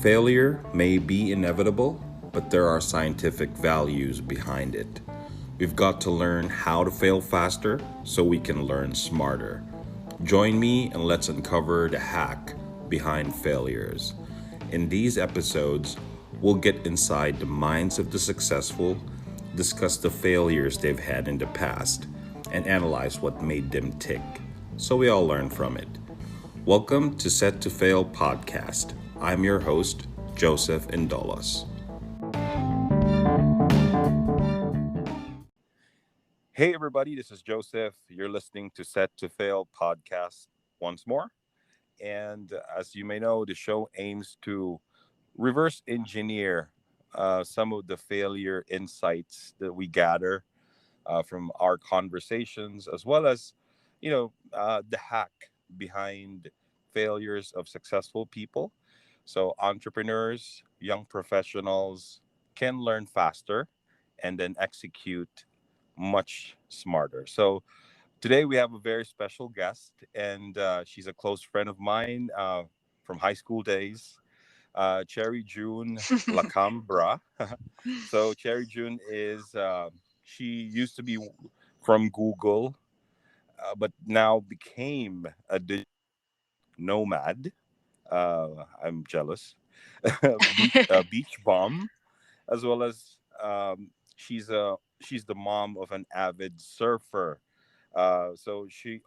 Failure may be inevitable, but there are scientific values behind it. We've got to learn how to fail faster so we can learn smarter. Join me and let's uncover the hack behind failures. In these episodes, we'll get inside the minds of the successful, discuss the failures they've had in the past, and analyze what made them tick so we all learn from it. Welcome to Set to Fail podcast. I'm your host, Joseph Indolos. Hey, everybody, this is Joseph. You're listening to Set to Fail podcast once more. And as you may know, the show aims to reverse engineer some of the failure insights that we gather from our conversations, as well as, the hack behind failures of successful people. So, entrepreneurs, young professionals can learn faster and then execute much smarter. So, today we have a very special guest, and she's a close friend of mine from high school days, Cherry June Lacambra. So Cherry June is she used to be from Google, but now became a nomad. I'm jealous. Beach bum, as well as she's the mom of an avid surfer. So she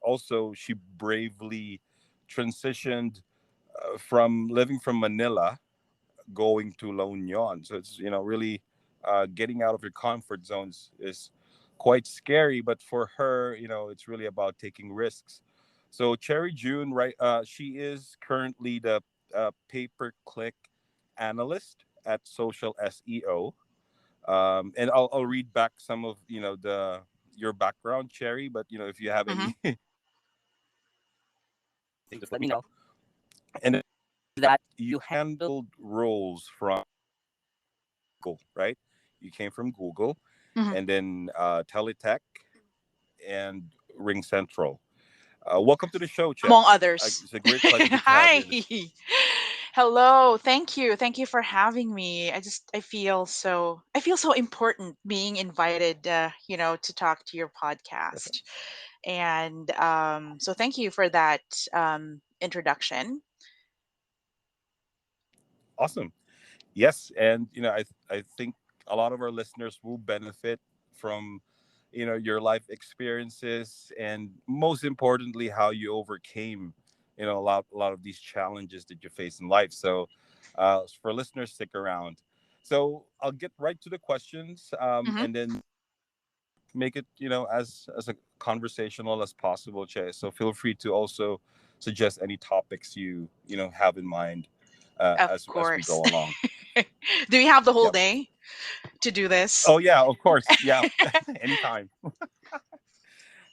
bravely transitioned from living from Manila going to La Union. So it's really getting out of your comfort zones is quite scary. But for her, it's really about taking risks. So Cherry June, right? She is currently the pay-per-click analyst at Social SEO. And I'll read back some of the your background, Cherry. But if you have Mhm. any, just let me know. And that you handled roles from Google, right? You came from Google, Mhm. and then Teletech and Ring Central. Welcome to the show, Cher. Among others. It's a great pleasure to have you Hi. in this. Hello. Thank you. Thank you for having me. I feel so important being invited to talk to your podcast. And so thank you for that introduction. Awesome. Yes, and I think a lot of our listeners will benefit from your life experiences, and most importantly how you overcame a lot of these challenges that you face in life. So for listeners, stick around. So I'll get right to the questions, Mhm. and then make it as a conversational as possible, Che. So feel free to also suggest any topics you have in mind Of as we course. go along. Do we have the whole Yep. day to do this? Oh yeah, of course. Yeah. Anytime.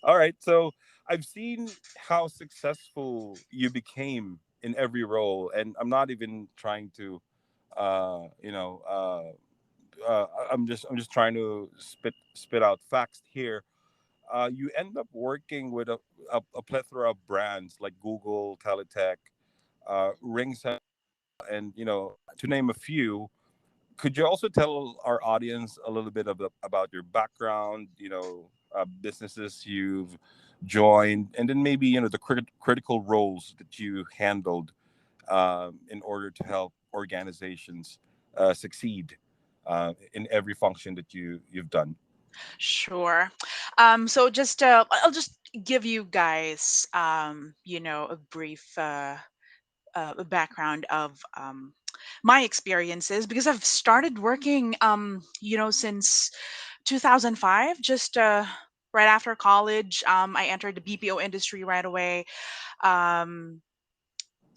All right. So I've seen how successful you became in every role, and I'm not even trying to, uh, you know, I'm just trying to spit out facts here. You end up working with a plethora of brands like Google, Teletech, RingCentral, and to name a few. Could you also tell our audience a little bit about your background, businesses you've joined, and then maybe the critical roles that you handled in order to help organizations succeed in every function that you've done. Sure. So just I'll just give you guys a brief background of my experiences because I've started working since 2005, just right after college. I entered the BPO industry right away. Um,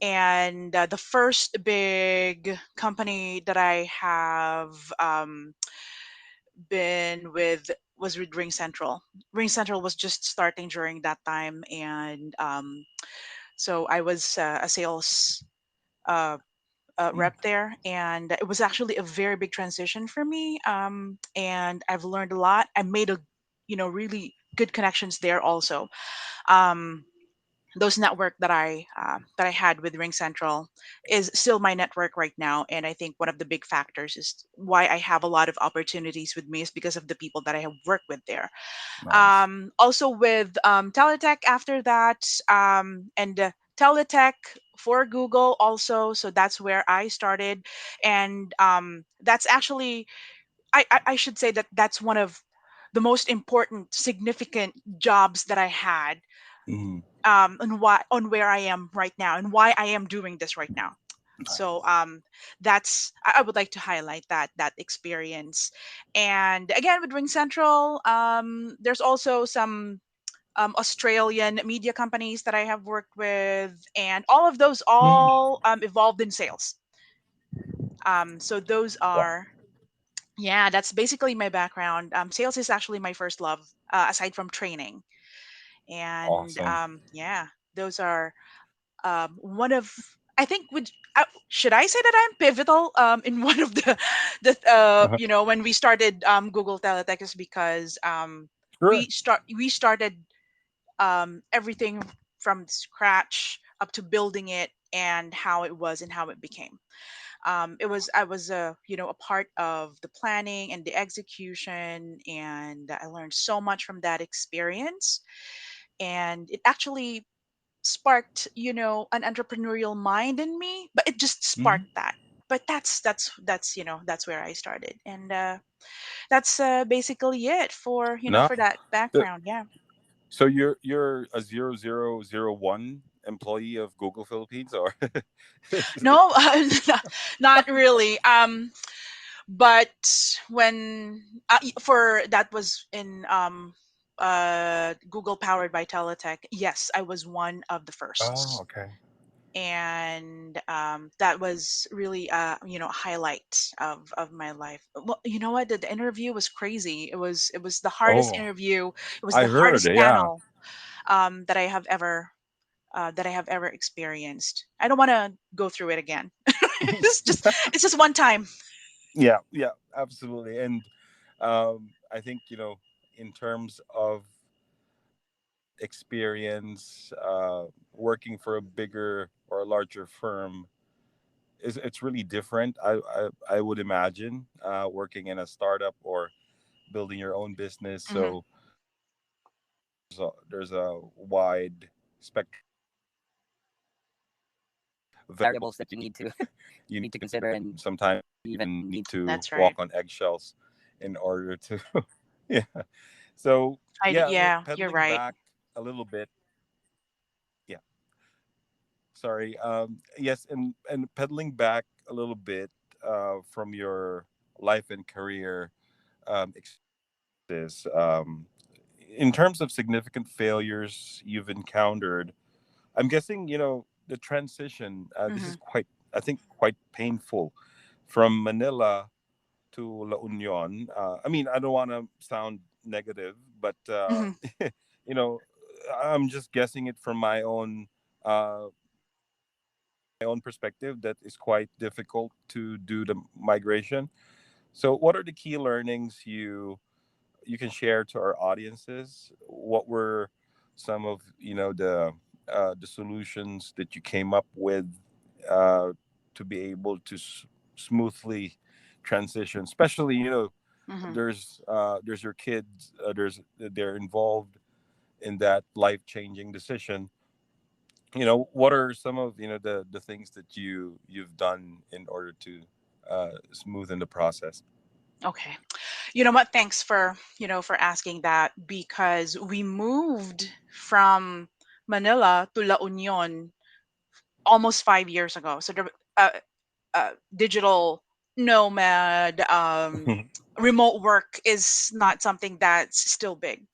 and the first big company that I have been with was with Ring Central. Ring Central was just starting during that time, and so I was a sales uh, rep there, and it was actually a very big transition for me. And I've learned a lot. I made a really good connections there also. Um, those network that I had with Ring Central is still my network right now. And I think one of the big factors is why I have a lot of opportunities with me is because of the people that I have worked with there. Nice. Also with Teletech after that, and Teletech for Google also. So that's where I started, and that's actually I should say that that's one of the most important, significant jobs that I had, Mm, and why on where I am right now and why I am doing this right now. So nice. that's I would like to highlight that experience. And again with Ring Central, there's also some Australian media companies that I have worked with, and all of those Mm, all evolved in sales. So those wow. are, yeah, that's basically my background. Sales is actually my first love, aside from training. And Awesome. yeah, those are one of, I think would should I say that I'm pivotal in one of the when we started Google Teletech is because Sure. we started everything from scratch up to building it and how it was and how it became. It was I was a part of the planning and the execution, and I learned so much from that experience. And it actually sparked an entrepreneurial mind in me, but it just Mhm. sparked that. But that's where I started, and that's basically it for No. for that The- background. Yeah. So you're a 0001 employee of Google Philippines, or No, not really. But when for that was in Google powered by Teletech, yes, I was one of the oh, firsts. okay. And that was really a highlight of my life. Well, you know what, the interview was crazy. It was the hardest Oh, interview. It was I the heard. hardest Yeah. panel that I have ever experienced. I don't want to go through it again. It's just one time. Yeah, yeah, absolutely. And I think in terms of experience, working for a bigger or a larger firm is it's really different. I would imagine working in a startup or building your own business. Hmm. So there's a wide spectrum of variables that you need to consider, and sometimes you even need to That's walk right. on eggshells in order to yeah. So yeah, Yeah, you're pedaling right. back a little bit. Yeah, sorry. Yes, and pedaling back a little bit from your life and career experiences. In terms of significant failures you've encountered, I'm guessing the transition. This Hmm. is quite, I think, quite painful from Manila to La Union. I mean, I don't want to sound negative, but Hmm. you know, I'm just guessing it from uh, my own perspective. That is quite difficult to do the migration. So, what are the key learnings you can share to our audiences? What were some of the solutions that you came up with uh, to be able to smoothly transition? Especially, Hmm. there's your kids, they're involved in that life changing decision. What are some of the things that you've done in order to smoothen the process? Okay. You know what? Thanks for for asking that, because we moved from Manila to La Union almost 5 years ago. So the digital nomad, remote work is not something that's still big.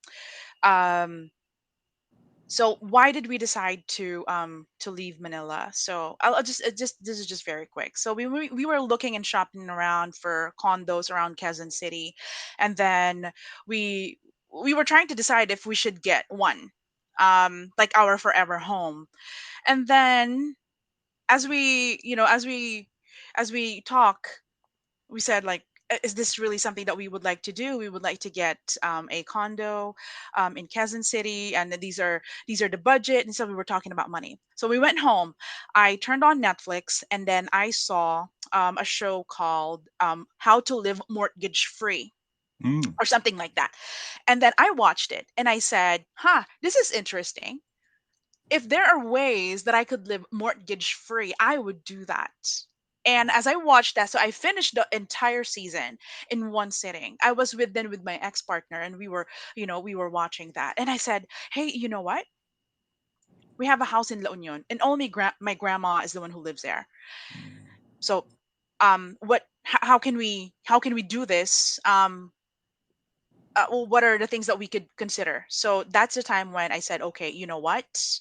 Um, so why did we decide to leave Manila? So I'll just this is just very quick. So we were looking and shopping around for condos around Quezon City, and then we we were trying to decide if we should get one, like our forever home. And then as we talk, we said like, is this really something that we would like to do? We would like to get a condo in Quezon City, and then these are the budget, and so we were talking about money. So we went home. I turned on Netflix, and then I saw a show called How to Live Mortgage Free Mm. or something like that. And then I watched it, and I said, "Huh, this is interesting. If there are ways that I could live mortgage free, I would do that." And as I watched that, so I finished the entire season in one sitting. I was with then with my ex partner, and we were watching that. And I said, "Hey, you know what? We have a house in La Union, and only my grandma is the one who lives there. So, how can we do this? Well, what are the things that we could consider?" So that's the time when I said, "Okay, you know what?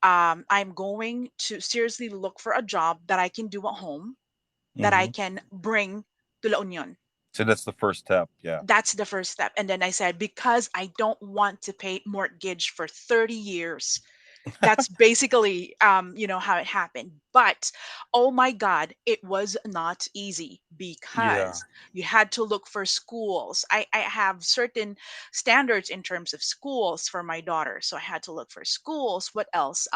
I'm going to seriously look for a job that I can do at home, that I Hmm. can bring to La Union." So that's the first step. Yeah. That's the first step. And then I said, because I don't want to pay mortgage for 30 years. That's basically how it happened. But oh my god, it was not easy Yeah. because you had to look for schools. I have certain standards in terms of schools for my daughter, so I had to look for schools. What else?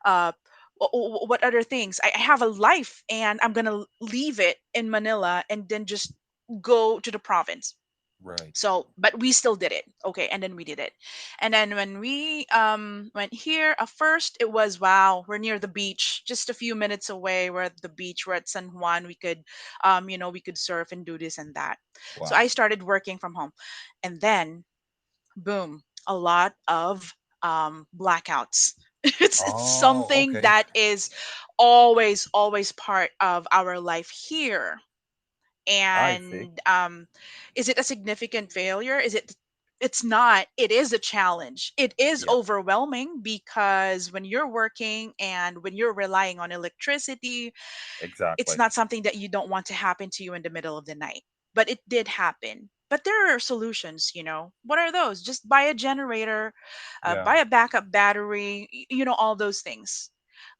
uh what other things? I have a life, and I'm gonna leave it in Manila and then just go to the province. Right. So but we still did it. Okay, and then we did it. And then when we went here, at first it was, wow, we're near the beach, just a few minutes away. We're at the beach, we're at San Juan. We could we could surf and do this and that. So I Wow. started working from home. And then boom, a lot of blackouts. It's Oh, something okay. that is always part of our life here. I see. And is it a significant failure? It's not. It is a challenge. It is Yeah. overwhelming because when you're working and when you're relying on electricity, it's Exactly. not something that you don't want to happen to you in the middle of the night. But it did happen. But there are solutions. What are those? Just buy a generator, Yeah. buy a backup battery, all those things.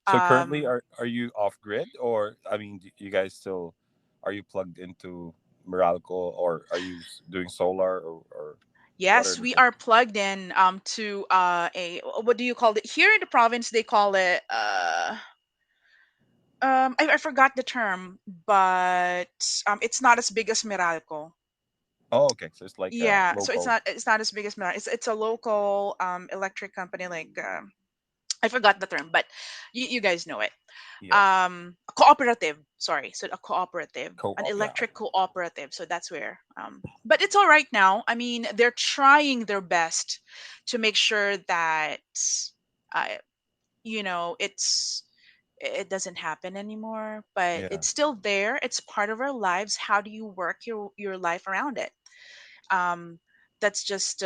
So currently, um are you off grid, or I mean, you guys still are you plugged into Meralco, or are you doing solar, or what are Yes, the we things? are plugged in to a, what do you call it? Here in the province they call it I forgot the term, but it's not as big as Meralco. Oh, okay. So it's like Yeah, so it's local. not it's not as big as Meralco. It's a local electric company, like I forgot the term, but you guys know it. Yeah. A cooperative, sorry, so a cooperative, an Co-op. Yeah. electric cooperative. So that's where but it's all right now. I mean, they're trying their best to make sure that uh it's it doesn't happen anymore, but Yeah. it's still there. It's part of our lives. How do you work your life around it? um that's just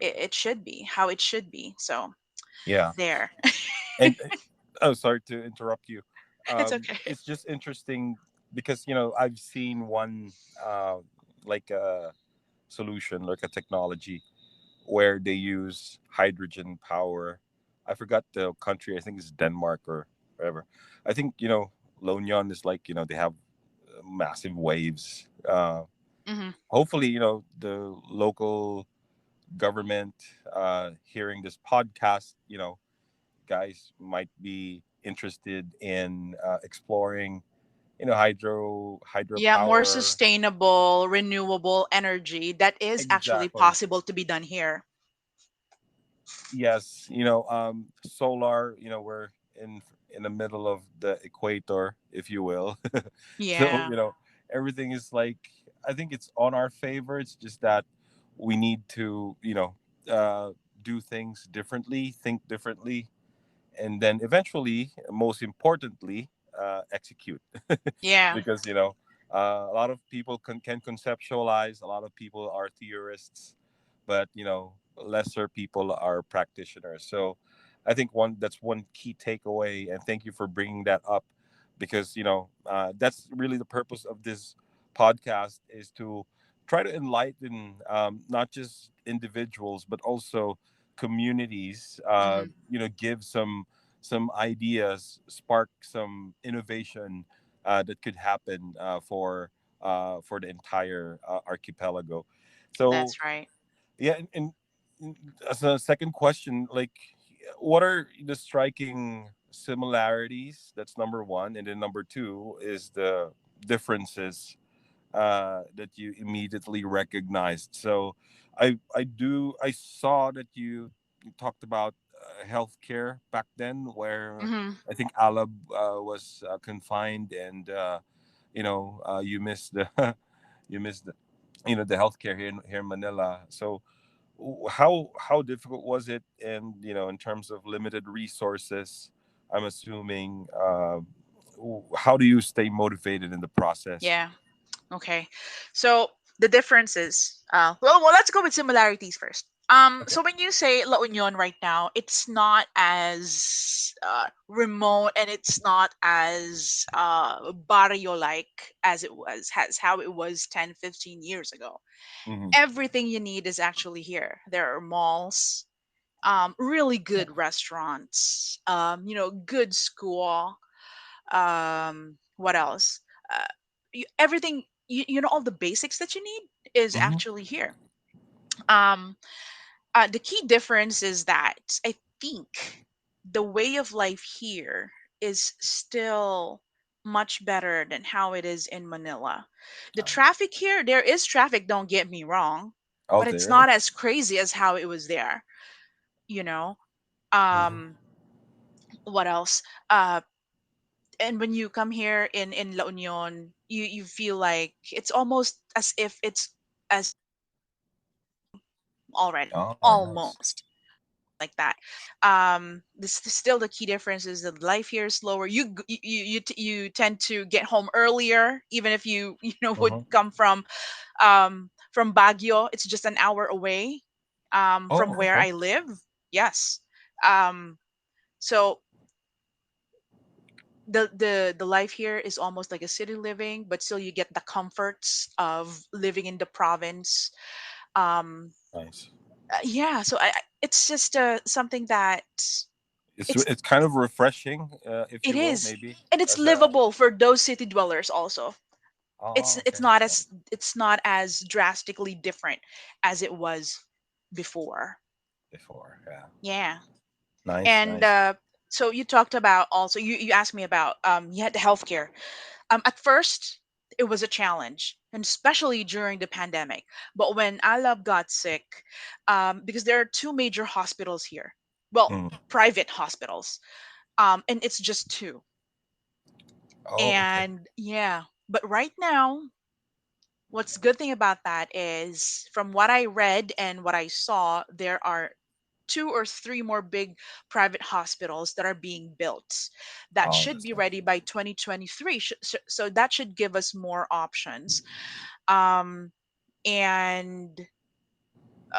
it should be how it should be. So Yeah. there. And oh, sorry to interrupt you. It's okay. It's just interesting because I've seen one like a solution, like a technology where they use hydrogen power. I forgot the country. I think it's Denmark or wherever. I think Lonion is like they have massive waves. Hmm. Hopefully, the local government hearing this podcast, guys might be interested in exploring, Yeah, more hydropower. sustainable, renewable energy that is actually Exactly. possible to be done here. Yes, solar. We're in the middle of the equator, if you will. So Yeah. everything is like, I think it's on our favor. It's just that we need to do things differently, think differently, and then eventually, most importantly, execute. Yeah. Because a lot of people can conceptualize, a lot of people are theorists, but lesser people are practitioners. So I think that's one key takeaway, and thank you for bringing that up, because that's really the purpose of this podcast, is to try to enlighten, not just individuals but also communities, Hmm. give some ideas, spark some innovation that could happen for the entire archipelago. So That's right. yeah, and as a second question, like, what are the striking similarities? That's number one, and then number two is the differences that you immediately recognized. So, I saw that you talked about healthcare back then, where Hmm. I think Alab was confined, and you missed the you missed the the healthcare here in Manila. So how difficult was it? And in terms of limited resources, I'm assuming, how do you stay motivated in the process? Yeah. Okay. So the differences. Well, let's go with similarities first. Okay. So when you say La Union right now, it's not as remote and it's not as barrio like as it was, has how it was 10, 15 years ago. Hmm. Everything you need is actually here. There are malls, really good restaurants, good school. What else? Uh, everything, all the basics that you need is Hmm. actually here. Um, the key difference is that I think the way of life here is still much better than how it is in Manila. The traffic here, there is traffic, don't get me wrong, but Out it's there. not as crazy as how it was there, you know. Um, what else? And when you come here in La Union, you feel like it's almost as if it's as already Oh, nice. almost like that. This still the key difference is that life here is slower. You tend to get home earlier, even if you would Hmm. come from Baguio. It's just an hour away from Oh, where okay. I live. Yes. Um, so the life here is almost like a city living, but still you get the comforts of living in the province. um Nice. yeah, so it's just something that it's It's kind of refreshing, if it you will, is, maybe, and it's as a. livable for those city dwellers also. it's Oh, it's okay. not as Nice. it's not as drastically different as it was before. Before, yeah. Yeah. Nice, And nice. so you talked about also, you asked me about you had the healthcare. At first, it was a challenge, and especially during the pandemic. But when Alab got sick, because there are two major hospitals here, well, Mm. private hospitals, and it's just two. Oh, okay. And yeah, but right now, what's good thing about that is from what I read and what I saw, there are two or three more big private hospitals that are being built that Oh, should that's be nice. ready by 2023. So that should give us more options, um, and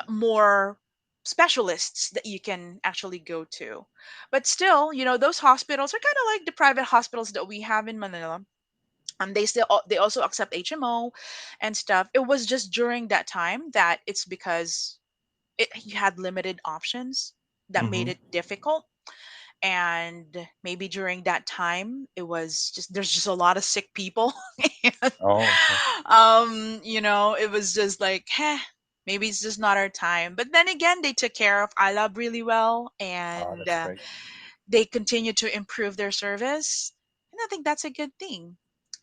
more specialists that you can actually go to. But still, those hospitals are kind of like the private hospitals that we have in Manila. They also accept HMO and stuff. It was just during that time that it's because you had limited options that made Mm-hmm. it difficult. And maybe during that time it was just there's just a lot of sick people. And, Oh, okay. it was just like, maybe it's just not our time. But then again, they took care of Alab really well, Oh, and that's great. they continue to improve their service, and I think that's a good thing.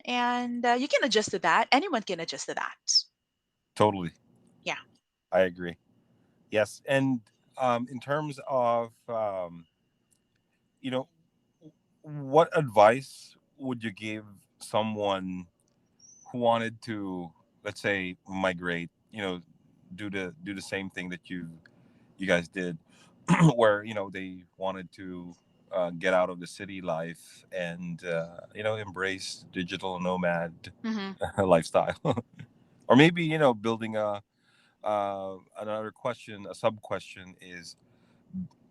And you can adjust to that. Anyone can adjust to that. Totally. Yeah. I agree. Yes, and in terms of, you know, what advice would you give someone who wanted to, let's say, migrate? Do the same thing that you guys did, where they wanted to get out of the city life and embrace digital nomad Hmm. lifestyle, or maybe building another question, a sub question is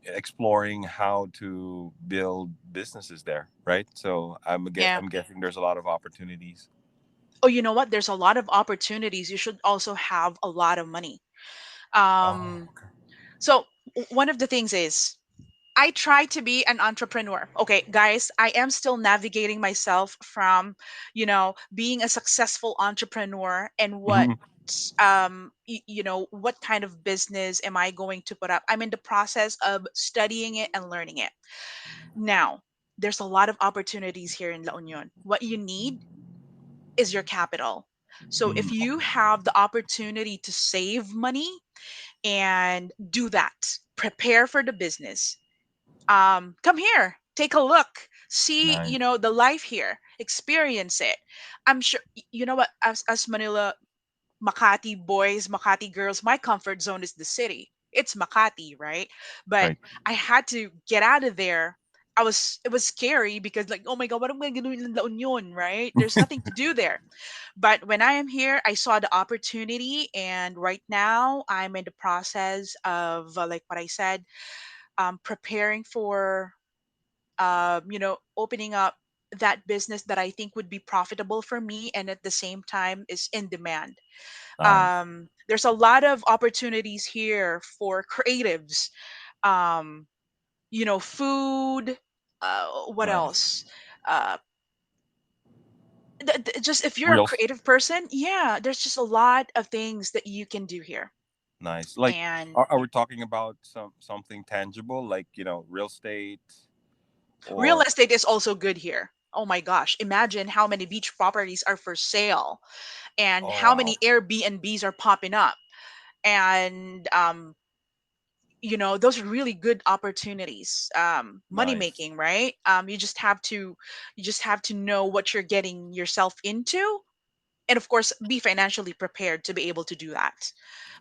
exploring how to build businesses there, right? So Yeah. I'm guessing there's a lot of opportunities. Oh, you know what? There's a lot of opportunities. You should also have a lot of money. Oh, Um, okay. so one of the things is, I try to be an entrepreneur. Okay, guys, I am still navigating myself from, being a successful entrepreneur and what Mhm. what kind of business am I going to put up. I'm in the process of studying it and learning it. Now, there's a lot of opportunities here in La Union. What you need is your capital. So if Mhm. you have the opportunity to save money and do that, prepare for the business, come here, take a look, see, Nice. the life here, experience it. I'm sure, you know what, as Manila, Makati boys, Makati girls, my comfort zone is the city. It's Makati, right? But Right. I had to get out of there. It was scary because, like, oh my god, what am I gonna do in La Union, right? There's nothing to do there. But when I am here, I saw the opportunity, and right now I'm in the process of, like what I said, preparing for, opening up that business that I think would be profitable for me and at the same time is in demand. Nice. There's a lot of opportunities here for creatives. Um, Food. What Nice. else? Uh, just if you're a Real creative person, yeah, there's just a lot of things that you can do here. nice. Like, And are we talking about something tangible, like real estate, real or estate is also good here. Oh my gosh, imagine how many beach properties are for sale and oh how many wow, Airbnbs are popping up. And those are really good opportunities, money nice, making, right? You just have to know what you're getting yourself into, and of course be financially prepared to be able to do that.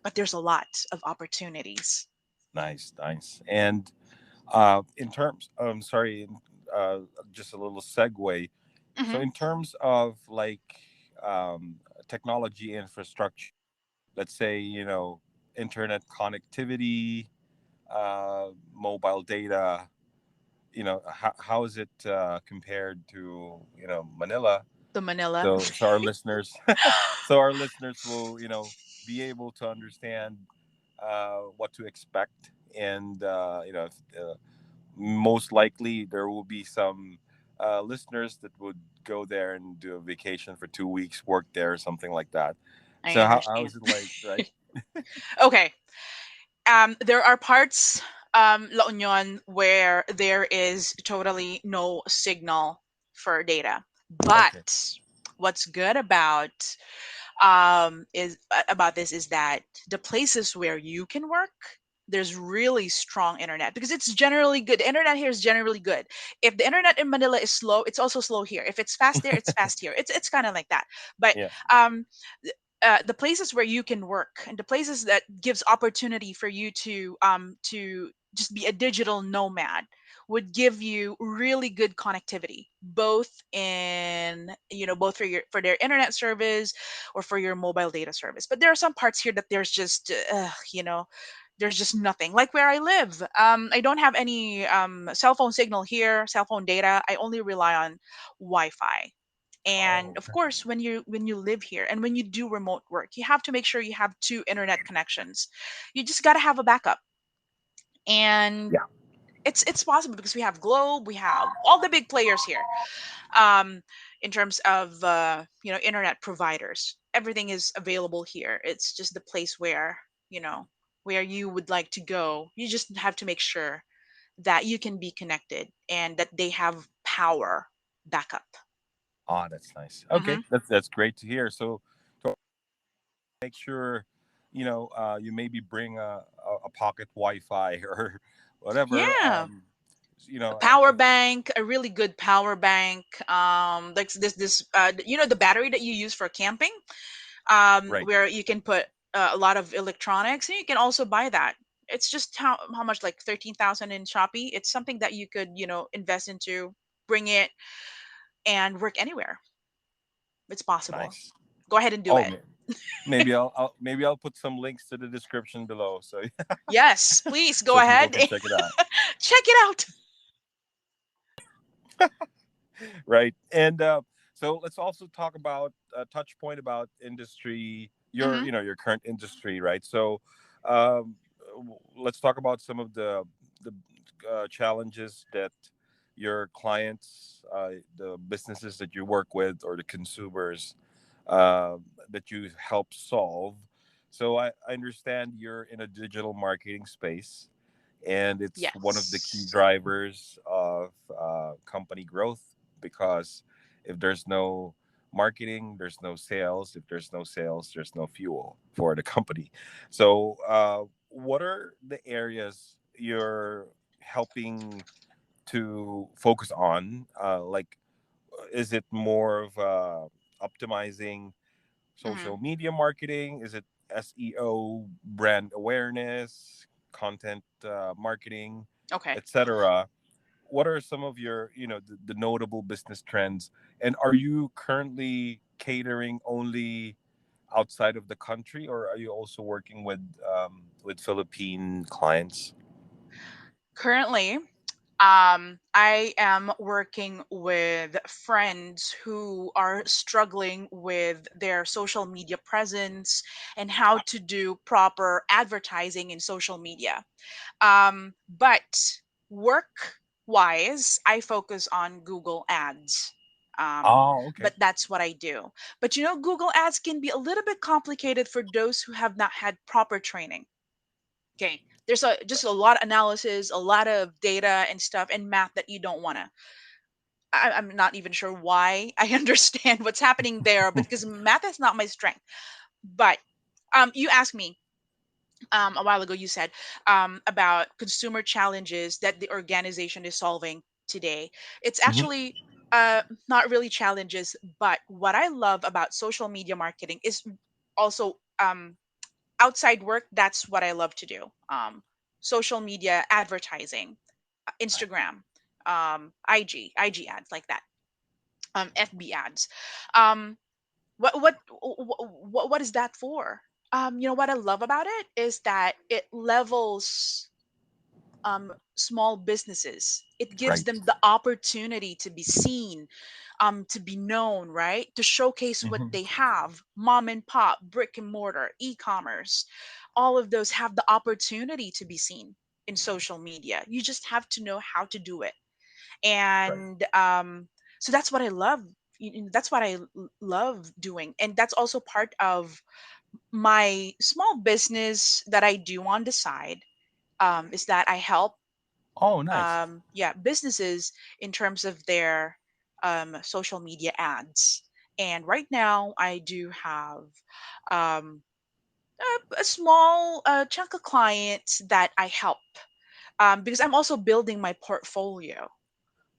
But there's a lot of opportunities. nice, nice. And in terms, sorry, uh, just a little segue. So, Hmm. in terms of like um, technology infrastructure, let's say internet connectivity, mobile data. How is it compared to Manila? The Manila. So our listeners, so our listeners will be able to understand what to expect, and most likely there will be some listeners that would go there and do a vacation for 2 weeks, work there, something like that. I So how understand. is it like, right? Okay. There are parts, La Union, where there is totally no signal for data. Okay. But what's good about this is that the places where you can work, there's really strong internet because it's generally good. The internet here is generally good. If the internet in Manila is slow, it's also slow here. If it's fast there, it's fast here. It's kind of like that. But Yeah. um, the places where you can work and the places that gives opportunity for you to just be a digital nomad would give you really good connectivity, both both for their internet service or for your mobile data service. But there are some parts here that there's just nothing. Like where I live, I don't have any cell phone signal here, cell phone data. I only rely on Wi-Fi. And Oh, of course, when you live here and when you do remote work, you have to make sure you have two internet connections. You just got to have a backup. And yeah. it's possible because we have Globe, we have all the big players here. um in terms of internet providers, everything is available here. It's just the place you know where you would like to go. You just have to make sure that you can be connected and that they have power backup. Oh, that's nice. Okay, Hmm. that's great to hear. So to make sure, you maybe bring a pocket Wi-Fi or whatever. Yeah, a I, power bank, a really good power bank. Like the battery that you use for camping, right. where you can put a lot of electronics, and you can also buy that. It's just how much, like 13,000 in Shopee. It's something that you could invest into, bring it, and work anywhere. It's possible. Nice. Go ahead and do Oh, it. maybe I'll put some links to the description below, so Yes, please go so people ahead. can check it out. Check it out. Right. And so let's also talk about a touch point about industry, your Hmm. your current industry, right? So um, let's talk about some of the challenges that your clients, the businesses that you work with, or the consumers uh, that you help solve. So I understand you're in a digital marketing space, and it's one of the key Yes. drivers of company growth, because if there's no marketing, there's no sales. If there's no sales, there's no fuel for the company. So what are the areas you're helping to focus on, is it more of optimizing Hmm. social media marketing? Is it SEO, brand awareness, content marketing, Okay. etc.? What are some of your, the notable business trends? And are you currently catering only outside of the country, or are you also working with Philippine clients? Currently, I am working with friends who are struggling with their social media presence and how to do proper advertising in social media. But work wise, I focus on Google Ads. Oh, okay. But that's what I do. But Google Ads can be a little bit complicated for those who have not had proper training. Okay, there's just a lot of analysis, a lot of data and stuff and math that you don't want to. I'm not even sure why I understand what's happening there, but because math is not my strength. But you asked me a while ago. You said about consumer challenges that the organization is solving today. It's Mhm. actually not really challenges, but what I love about social media marketing is also outside work. That's what I love to do. Social media advertising, Instagram, IG ads like that, FB ads. Um, what is that for? What I love about it is that it levels small businesses. It gives Right. them the opportunity to be seen, to be known, right? To showcase what Mhm. they have. Mom and pop, brick and mortar, e-commerce, all of those have the opportunity to be seen in social media. You just have to know how to do it. Right. And so that's what I love. That's what I love doing, and that's also part of my small business that I do on the side. Is that I help Oh, nice. yeah, businesses in terms of their social media ads. And right now I do have um, a small chunk of clients that I help, because I'm also building my portfolio.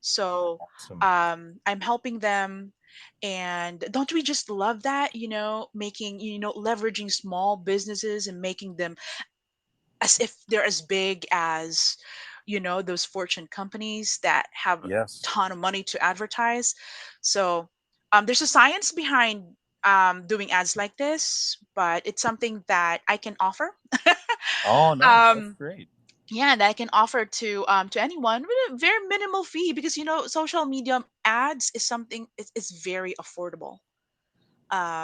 So Awesome. I'm helping them. And don't we just love that, making, leveraging small businesses and making them as if they're as big as those fortune companies that have a Yes. ton of money to advertise. So there's a science behind doing ads like this, but it's something that I can offer. Oh, nice. That's um, great. yeah, that I can offer to anyone with a very minimal fee, because social media ads is something, it's very affordable.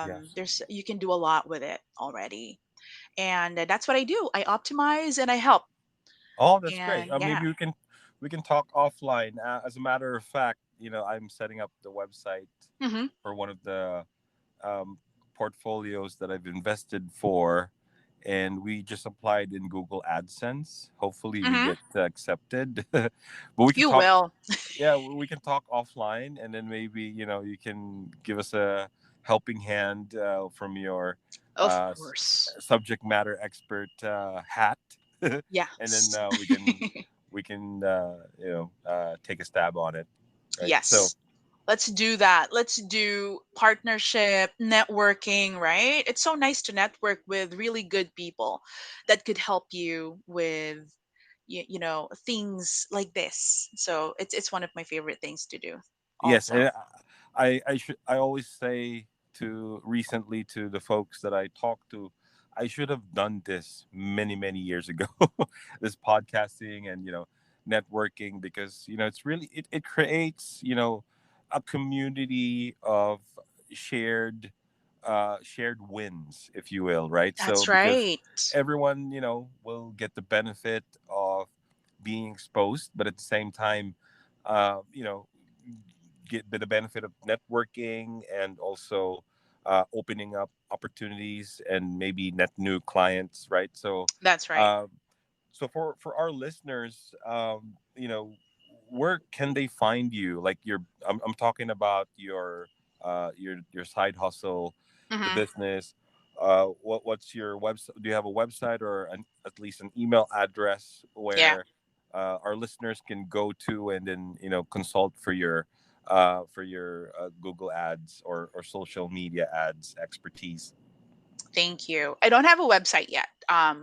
Yes. There's You can do a lot with it already, and that's what I do. I optimize and I help. Oh, that's great. And yeah. Maybe we can talk offline. As a matter of fact, I'm setting up the website Mm-hmm. for one of the um, portfolios that I've invested for, and we just applied in Google AdSense. Hopefully, we Mm-hmm. get accepted. But we can You talk. will. Yeah, we can talk offline, and then maybe you can give us a helping hand from your Of s- course. subject matter expert hat, and then Yes. we can take a stab on it, right? So Yes. Let's do that. Let's do partnership, networking, right? It's so nice to network with really good people that could help you with things like this. So it's one of my favorite things to do yes, also. and I always say to recently to the folks that I talk to, I should have done this many years ago. This podcasting and networking, because it's really it creates a community of shared shared wins, if you will, right? So That's because right. everyone will get the benefit of being exposed, but at the same time, you know, get the benefit of networking and also opening up opportunities and maybe net new clients, right? So, That's right. uh, for our listeners, where can they find you? Like I'm talking about your side hustle, the Hmm. business. What's your website? Do you have a website or at least an email address Yeah. where our listeners can go to and then consult for your Google ads or social media ads expertise? Thank you. I don't have a website yet,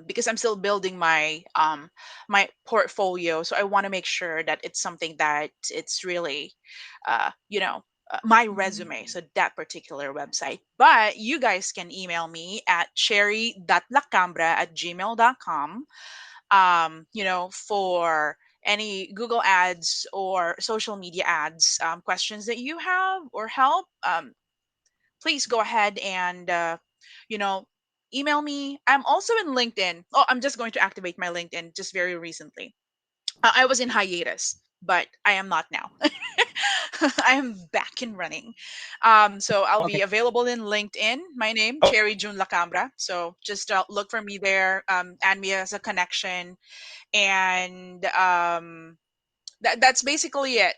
because I'm still building my portfolio. So I want to make sure that it's something that it's really, my resume. So that particular website. But you guys can email me at cherry.lacambra@gmail.com. For any Google ads or social media ads, questions that you have or help. Please go ahead and you know email me. I'm also in LinkedIn. Oh, I'm just going to activate my LinkedIn just very recently. I was in hiatus, but I am not now. I am back and running. So I'll be Okay. available in LinkedIn. My name, Oh, Cherry June Lacambra. So just look for me there, add me as a connection, and that's basically it.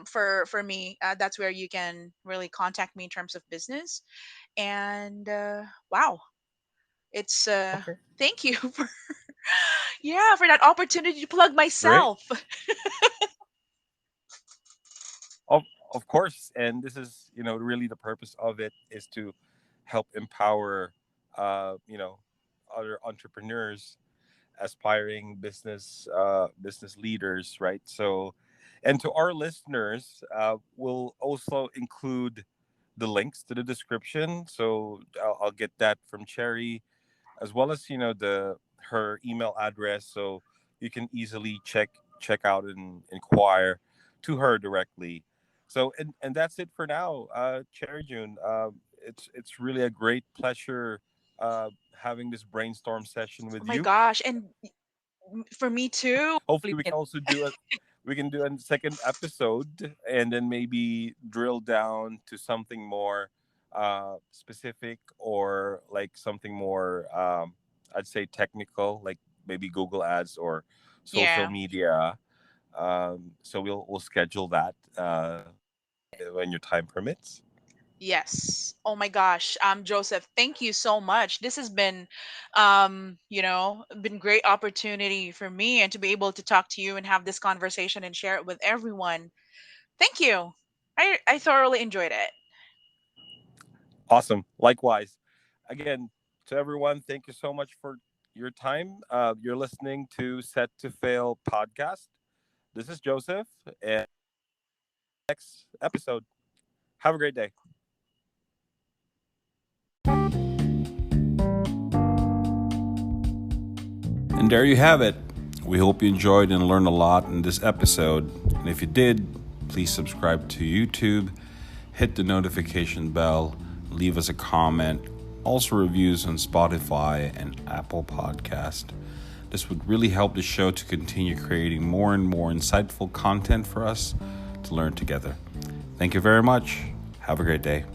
For me, that's where you can really contact me in terms of business. And wow, it's okay. thank you for yeah, for that opportunity to plug Great. myself. Of of course, and this is really the purpose of it is to help empower uh, you know other entrepreneurs, aspiring business leaders, right? So, and to our listeners, we'll also include the links to the description. So I'll get that from Cherry, as well as the her email address, so you can easily check out and inquire to her directly. So and that's it for now, Cherry June. It's really a great pleasure having this brainstorm session Oh with my you. gosh, and for me too. Hopefully we can do a second episode and then maybe drill down to something more specific, or like something more I'd say technical, like maybe Google ads or social Yeah. media. So we'll schedule that when your time permits. Yes. Oh my gosh. Joseph, thank you so much. This has been been great opportunity for me, and to be able to talk to you and have this conversation and share it with everyone. Thank you. I thoroughly enjoyed it. Awesome. Likewise. Again, to everyone, thank you so much for your time. You're listening to Set to Fail podcast. This is Joseph, and next episode. Have a great day. And there you have it. We hope you enjoyed and learned a lot in this episode. And if you did, please subscribe to YouTube, hit the notification bell, leave us a comment, also reviews on Spotify and Apple Podcast. This would really help the show to continue creating more and more insightful content for us to learn together. Thank you very much. Have a great day.